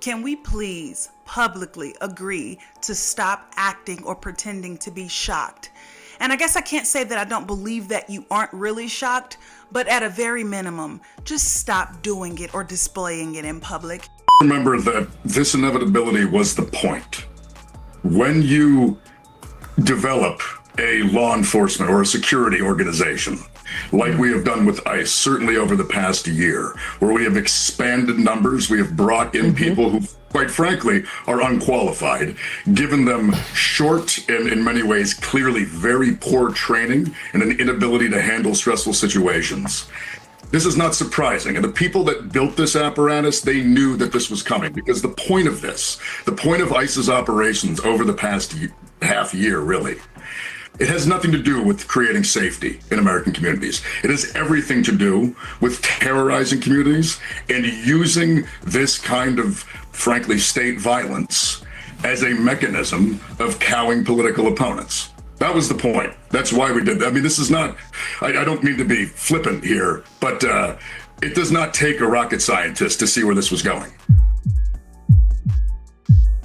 Can we please publicly agree to stop acting or pretending to be shocked? And I guess I can't say that I don't believe that you aren't really shocked, but at a very minimum, just stop doing it or displaying it in public. Remember that this inevitability was the point. When you develop a law enforcement or a security organization, like we have done with ICE, certainly over the past year, where we have expanded numbers, we have brought in people who, quite frankly, are unqualified, given them short and in many ways clearly very poor training and an inability to handle stressful situations. This is not surprising. And the people that built this apparatus, they knew that this was coming, because the point of this, the point of ICE's operations over the past half year, really, it has nothing to do with creating safety in American communities. It has everything to do with terrorizing communities and using this kind of, frankly, state violence as a mechanism of cowing political opponents. That was the point. That's why we did that. I mean, this is not, I don't mean to be flippant here, but it does not take a rocket scientist to see where this was going.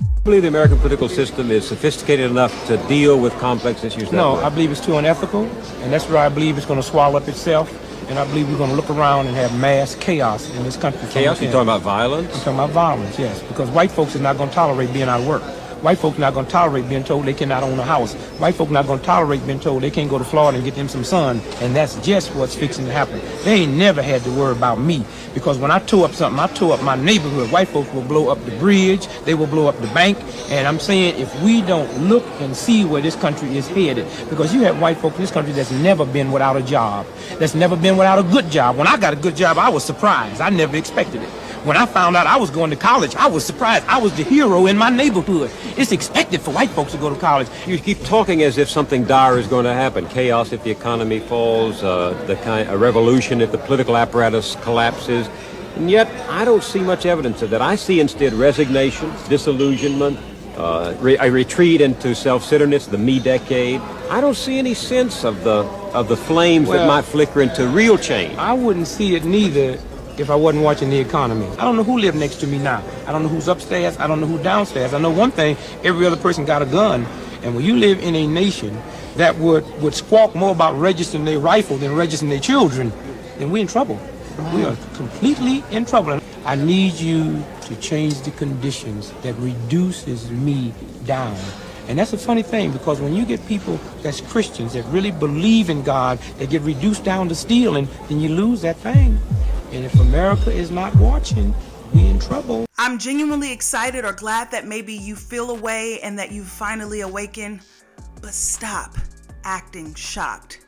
I believe the American political system is sophisticated enough to deal with complex issues. No, I believe it's too unethical, and that's where I believe it's going to swallow up itself, and I believe we're going to look around and have mass chaos in this country. Chaos? You're talking about violence? I'm talking about violence, yes, because white folks are not going to tolerate being out of work. White folks not going to tolerate being told they cannot own a house. White folks not going to tolerate being told they can't go to Florida and get them some sun, and that's just what's fixing to happen. They ain't never had to worry about me, because when I tore up something, I tore up my neighborhood. White folks will blow up the bridge, they will blow up the bank, and I'm saying if we don't look and see where this country is headed, because you have white folks in this country that's never been without a job, that's never been without a good job. When I got a good job, I was surprised. I never expected it. When I found out I was going to college, I was surprised. I was the hero in my neighborhood. It's expected for white folks to go to college. You keep talking as if something dire is going to happen. Chaos if the economy falls, a revolution if the political apparatus collapses. And yet, I don't see much evidence of that. I see instead resignation, disillusionment, a retreat into self-centeredness, the me decade. I don't see any sense of the flames that might flicker into real change. I wouldn't see it neither if I wasn't watching the economy. I don't know who lives next to me now. I don't know who's upstairs. I don't know who's downstairs. I know one thing, every other person got a gun. And when you live in a nation that would squawk more about registering their rifle than registering their children, then we're in trouble. We are completely in trouble. I need you to change the conditions that reduces me down. And that's a funny thing, because when you get people that's Christians that really believe in God, they get reduced down to stealing, then you lose that thing. And if America is not watching, we in trouble. I'm genuinely excited or glad that maybe you feel a way and that you finally awaken, but stop acting shocked.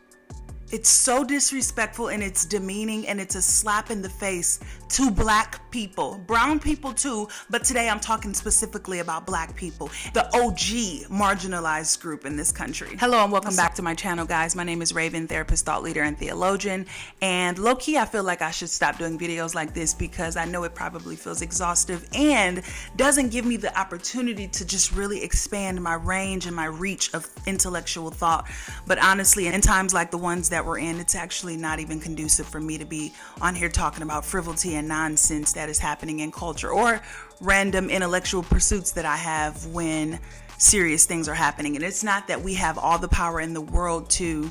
It's so disrespectful and it's demeaning, and it's a slap in the face to black people, brown people too, but today I'm talking specifically about black people, the OG marginalized group in this country. Hello and welcome back to my channel, guys. My name is Raven, therapist, thought leader, and theologian. And low-key, I feel like I should stop doing videos like this, because I know it probably feels exhaustive and doesn't give me the opportunity to just really expand my range and my reach of intellectual thought. But honestly, in times like the ones that we're in, it's actually not even conducive for me to be on here talking about frivolity and nonsense that is happening in culture, or random intellectual pursuits that I have when serious things are happening. And it's not that we have all the power in the world to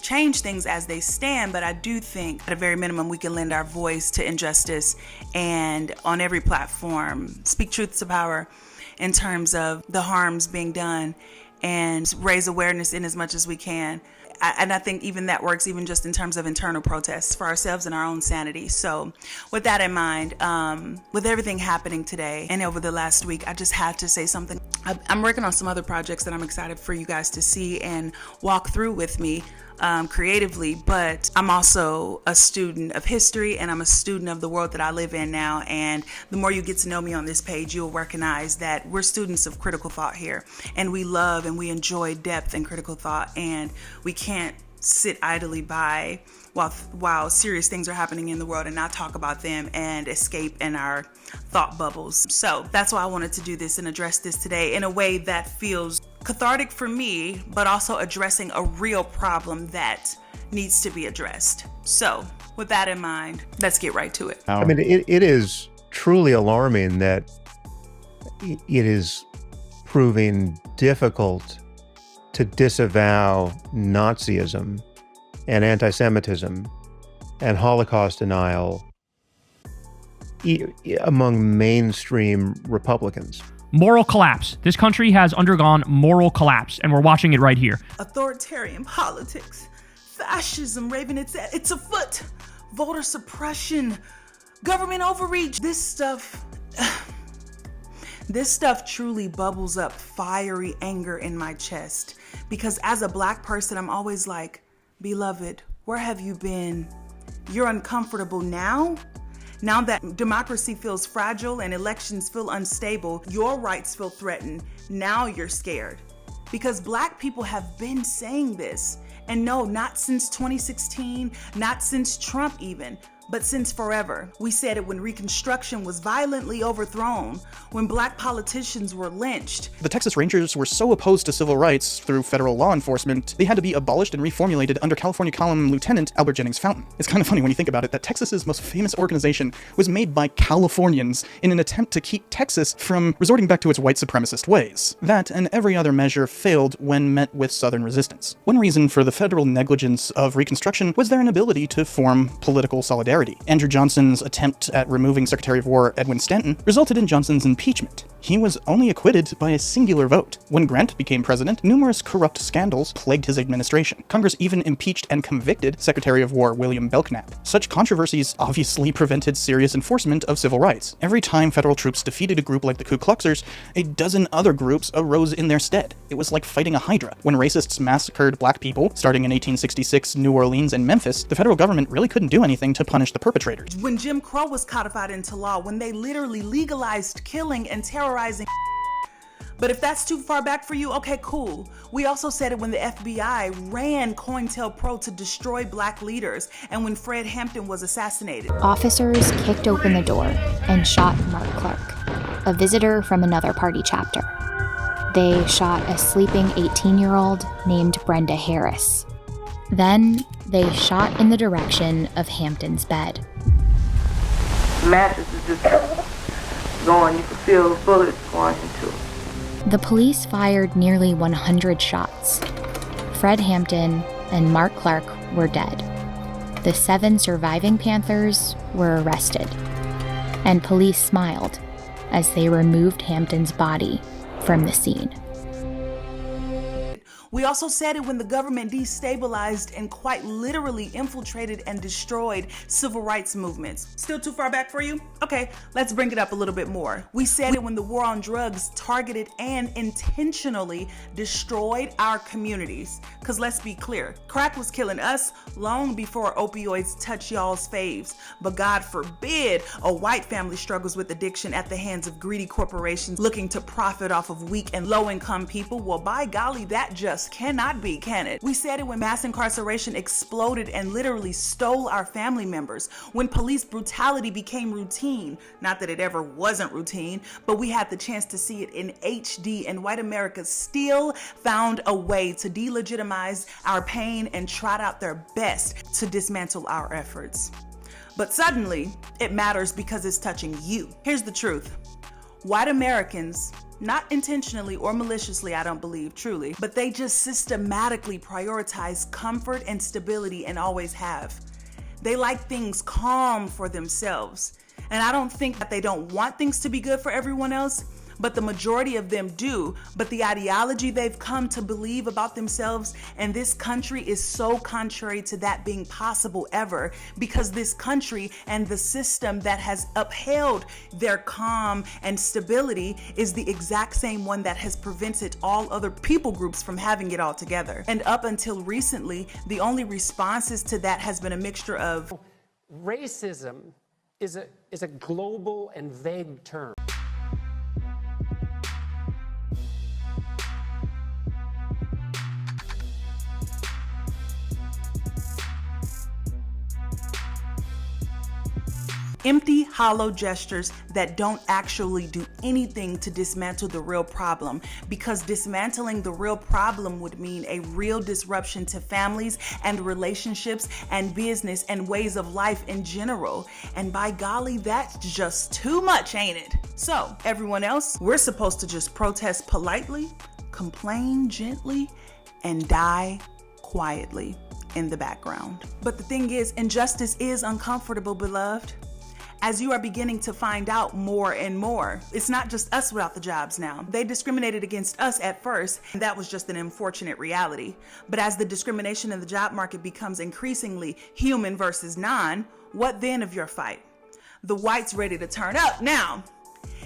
change things as they stand, but I do think at a very minimum we can lend our voice to injustice, and on every platform speak truth to power in terms of the harms being done, and raise awareness in as much as we can. And I think even that works even just in terms of internal protests for ourselves and our own sanity. So with that in mind, with everything happening today and over the last week, I just had to say something. I'm working on some other projects that I'm excited for you guys to see and walk through with me creatively, but I'm also a student of history, and I'm a student of the world that I live in now. And the more you get to know me on this page, you'll recognize that we're students of critical thought here, and we love and we enjoy depth and critical thought, and we can't sit idly by while serious things are happening in the world and not talk about them and escape in our thought bubbles. So that's why I wanted to do this and address this today in a way that feels cathartic for me, but also addressing a real problem that needs to be addressed. So with that in mind, let's get right to it. I mean, it is truly alarming that it is proving difficult to disavow Nazism and anti-Semitism and Holocaust denial among mainstream Republicans. Moral collapse. This country has undergone moral collapse, and we're watching it right here. Authoritarian politics, fascism raving its afoot, voter suppression, government overreach. This stuff truly bubbles up fiery anger in my chest, because as a Black person, I'm always like, beloved, where have you been? You're uncomfortable now? Now that democracy feels fragile and elections feel unstable, your rights feel threatened. Now you're scared. Because Black people have been saying this. And no, not since 2016, not since Trump even, but since forever. We said it when Reconstruction was violently overthrown, when Black politicians were lynched. The Texas Rangers were so opposed to civil rights through federal law enforcement, they had to be abolished and reformulated under California Column Lieutenant Albert Jennings Fountain. It's kind of funny when you think about it that Texas's most famous organization was made by Californians in an attempt to keep Texas from resorting back to its white supremacist ways. That and every other measure failed when met with Southern resistance. One reason for the federal negligence of Reconstruction was their inability to form political solidarity. Andrew Johnson's attempt at removing Secretary of War Edwin Stanton resulted in Johnson's impeachment. He was only acquitted by a singular vote. When Grant became president, numerous corrupt scandals plagued his administration. Congress even impeached and convicted Secretary of War William Belknap. Such controversies obviously prevented serious enforcement of civil rights. Every time federal troops defeated a group like the Ku Kluxers, a dozen other groups arose in their stead. It was like fighting a hydra. When racists massacred Black people, starting in 1866 New Orleans and Memphis, the federal government really couldn't do anything to punish the perpetrators. When Jim Crow was codified into law, when they literally legalized killing and terrorizing. But if that's too far back for you, okay, cool. We also said it when the FBI ran COINTELPRO to destroy Black leaders, and when Fred Hampton was assassinated. Officers kicked open the door and shot Mark Clark, a visitor from another party chapter. They shot a sleeping 18-year-old named Brenda Harris. Then they shot in the direction of Hampton's bed. The mattress is just going, you can feel bullets going into it. The police fired nearly 100 shots. Fred Hampton and Mark Clark were dead. The 7 surviving Panthers were arrested, and police smiled as they removed Hampton's body from the scene. We also said it when the government destabilized and quite literally infiltrated and destroyed civil rights movements. Still too far back for you? Okay, let's bring it up a little bit more. We said it when the war on drugs targeted and intentionally destroyed our communities. Cause let's be clear, crack was killing us long before opioids touched y'all's faves. But God forbid a white family struggles with addiction at the hands of greedy corporations looking to profit off of weak and low-income people. Well, by golly, that just cannot be, can it? We said it when mass incarceration exploded and literally stole our family members, when police brutality became routine. Not that it ever wasn't routine, but we had the chance to see it in HD, and white America still found a way to delegitimize our pain and trot out their best to dismantle our efforts. But suddenly, it matters because it's touching you. Here's the truth. White Americans, not intentionally or maliciously, I don't believe, truly, but they just systematically prioritize comfort and stability and always have. They like things calm for themselves. And I don't think that they don't want things to be good for everyone else, but the majority of them do. But the ideology they've come to believe about themselves and this country is so contrary to that being possible ever, because this country and the system that has upheld their calm and stability is the exact same one that has prevented all other people groups from having it all together. And up until recently, the only responses to that has been a mixture of racism is a global and vague term. Empty, hollow gestures that don't actually do anything to dismantle the real problem, because dismantling the real problem would mean a real disruption to families and relationships and business and ways of life in general. And by golly, that's just too much, ain't it? So, everyone else, we're supposed to just protest politely, complain gently, and die quietly in the background. But the thing is, injustice is uncomfortable, beloved. As you are beginning to find out more and more, it's not just us without the jobs now. They discriminated against us at first, and that was just an unfortunate reality. But as the discrimination in the job market becomes increasingly human versus non, what then of your fight? The whites ready to turn up now.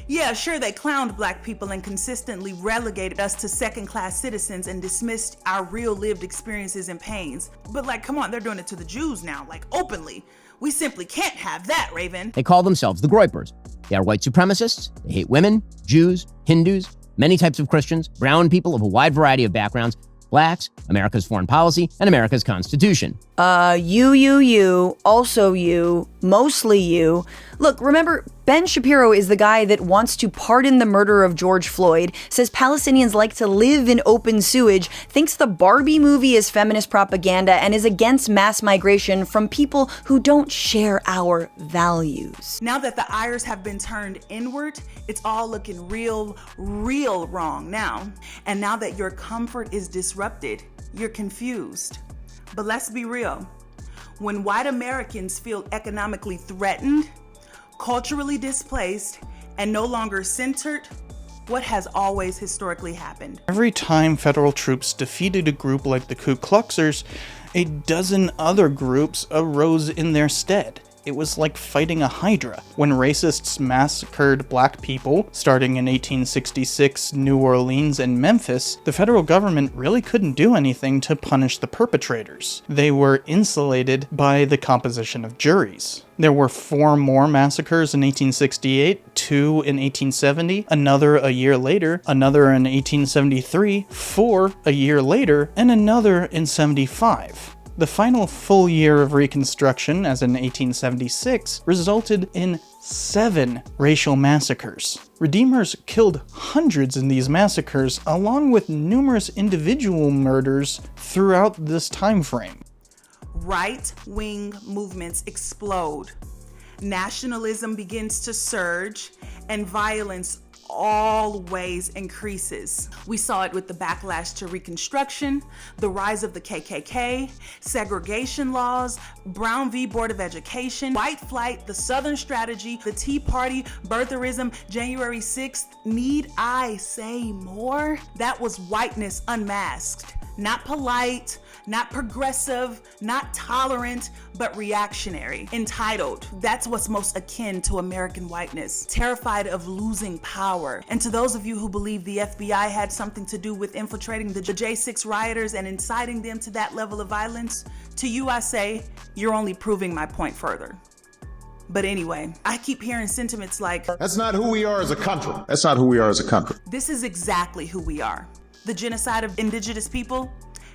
Yeah, sure, they clowned black people and consistently relegated us to second-class citizens and dismissed our real lived experiences and pains. But like, come on, they're doing it to the Jews now, like openly. We simply can't have that, Raven. They call themselves the Groypers. They are white supremacists. They hate women, Jews, Hindus, many types of Christians, brown people of a wide variety of backgrounds, blacks, America's foreign policy, and America's Constitution. You, also you, mostly you. Look, remember, Ben Shapiro is the guy that wants to pardon the murder of George Floyd, says Palestinians like to live in open sewage, thinks the Barbie movie is feminist propaganda, and is against mass migration from people who don't share our values. Now that the ires have been turned inward, it's all looking real wrong now. And now that your comfort is disrupted, you're confused. But let's be real. When white Americans feel economically threatened, culturally displaced, and no longer centered, what has always historically happened? Every time federal troops defeated a group like the Ku Kluxers, a dozen other groups arose in their stead. It was like fighting a hydra. When racists massacred black people, starting in 1866, New Orleans and Memphis, the federal government really couldn't do anything to punish the perpetrators. They were insulated by the composition of juries. There were 4 more massacres in 1868, 2 in 1870, another a year later, another in 1873, 4 a year later, and another in 75. The final full year of Reconstruction, as in 1876, resulted in 7 racial massacres. Redeemers killed hundreds in these massacres, along with numerous individual murders throughout this time frame. Right-wing movements explode. Nationalism begins to surge, and violence always increases. We saw it with the backlash to Reconstruction, the rise of the KKK, segregation laws, Brown v. Board of Education, white flight, the Southern Strategy, the Tea Party, birtherism, January 6th. Need I say more? That was whiteness unmasked. Not polite, not progressive, not tolerant, but reactionary. Entitled. That's what's most akin to American whiteness. Terrified of losing power. And to those of you who believe the FBI had something to do with infiltrating the J6 rioters and inciting them to that level of violence, to you I say, you're only proving my point further. But anyway, I keep hearing sentiments like, that's not who we are as a country. That's not who we are as a country. This is exactly who we are. The genocide of indigenous people,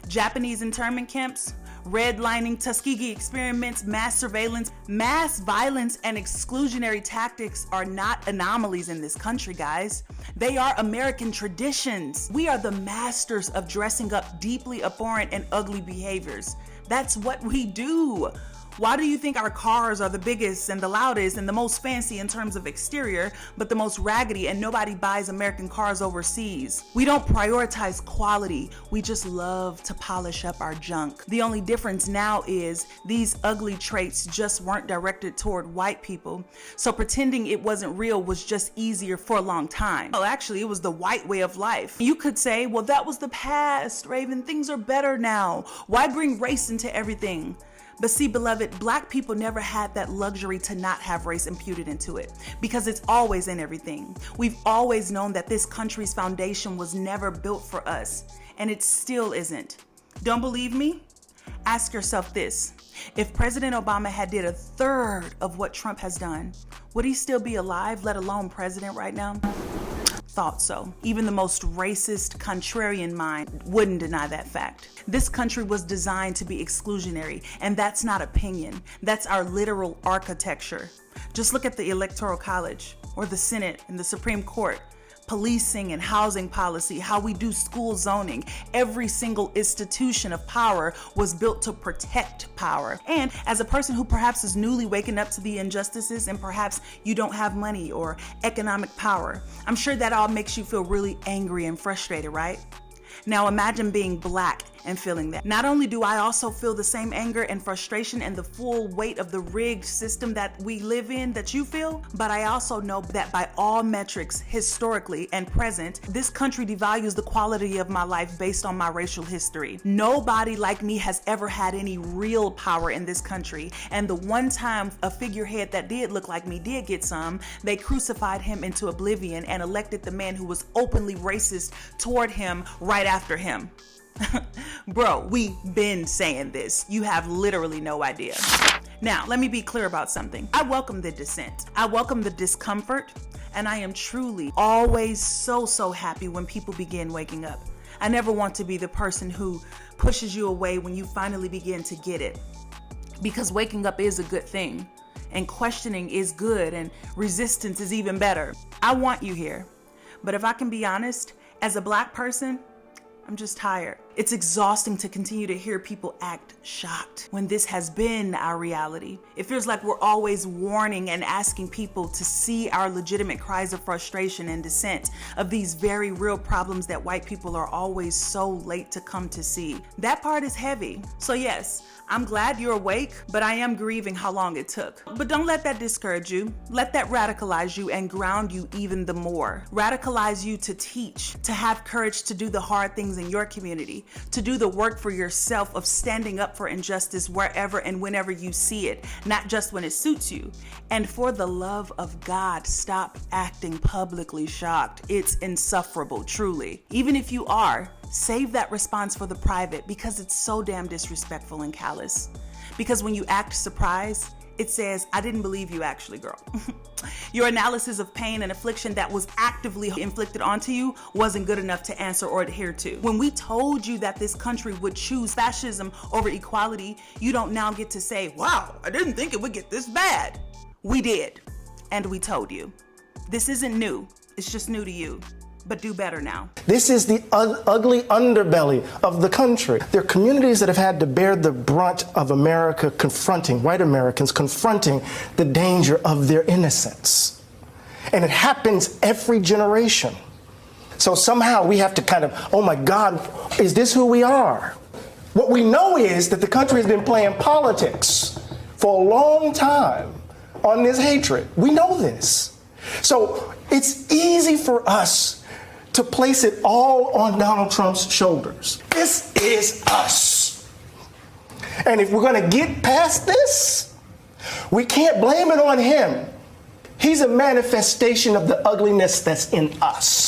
Japanese internment camps, redlining, Tuskegee experiments, mass surveillance, mass violence, and exclusionary tactics are not anomalies in this country, guys. They are American traditions. We are the masters of dressing up deeply abhorrent and ugly behaviors. That's what we do. Why do you think our cars are the biggest and the loudest and the most fancy in terms of exterior, but the most raggedy, and nobody buys American cars overseas? We don't prioritize quality. We just love to polish up our junk. The only difference now is these ugly traits just weren't directed toward white people. So pretending it wasn't real was just easier for a long time. Well, actually, it was the white way of life. You could say, well, that was the past, Raven. Things are better now. Why bring race into everything? But see, beloved, black people never had that luxury to not have race imputed into it, because it's always in everything. We've always known that this country's foundation was never built for us, and it still isn't. Don't believe me? Ask yourself this. If President Obama had did 1/3 of what Trump has done, would he still be alive, let alone president right now? thought so. Even the most racist, contrarian mind wouldn't deny that fact. This country was designed to be exclusionary, and that's not opinion. That's our literal architecture. Just look at the Electoral College, or the Senate and the Supreme Court. Policing and housing policy, how we do school zoning. Every single institution of power was built to protect power. And as a person who perhaps is newly waking up to the injustices and perhaps you don't have money or economic power, I'm sure that all makes you feel really angry and frustrated, right? Now imagine being Black and feeling that. Not only do I also feel the same anger and frustration and the full weight of the rigged system that we live in that you feel, but I also know that by all metrics, historically and present, this country devalues the quality of my life based on my racial history. Nobody like me has ever had any real power in this country, and the one time a figurehead that did look like me did get some, they crucified him into oblivion and elected the man who was openly racist toward him right after him. Bro, we've been saying this. You have literally no idea. Now, let me be clear about something. I welcome the dissent. I welcome the discomfort, and I am truly always so happy when people begin waking up. I never want to be the person who pushes you away when you finally begin to get it. Because waking up is a good thing, and questioning is good, and resistance is even better. I want you here. But if I can be honest, as a Black person, I'm just tired. It's exhausting to continue to hear people act shocked when this has been our reality. It feels like we're always warning and asking people to see our legitimate cries of frustration and dissent of these very real problems that white people are always so late to come to see. That part is heavy. So yes, I'm glad you're awake, but I am grieving how long it took. But don't let that discourage you. Let that radicalize you and ground you even the more. Radicalize you to teach, to have courage to do the hard things in your community, to do the work for yourself of standing up for injustice wherever and whenever you see it, not just when it suits you. And for the love of God, stop acting publicly shocked. It's insufferable, truly. Even if you are, save that response for the private, because it's so damn disrespectful and callous. Because when you act surprised, it says, I didn't believe you actually, girl. Your analysis of pain and affliction that was actively inflicted onto you wasn't good enough to answer or adhere to. When we told you that this country would choose fascism over equality, you don't now get to say, wow, I didn't think it would get this bad. We did, and we told you. This isn't new, it's just new to you. But do better now. This is the ugly underbelly of the country. There are communities that have had to bear the brunt of America confronting, white Americans confronting the danger of their innocence. And it happens every generation. So somehow we have to kind of, oh my God, is this who we are? What we know is that the country has been playing politics for a long time on this hatred. We know this. So it's easy for us to place it all on Donald Trump's shoulders. This is us. And if we're going to get past this, we can't blame it on him. He's a manifestation of the ugliness that's in us.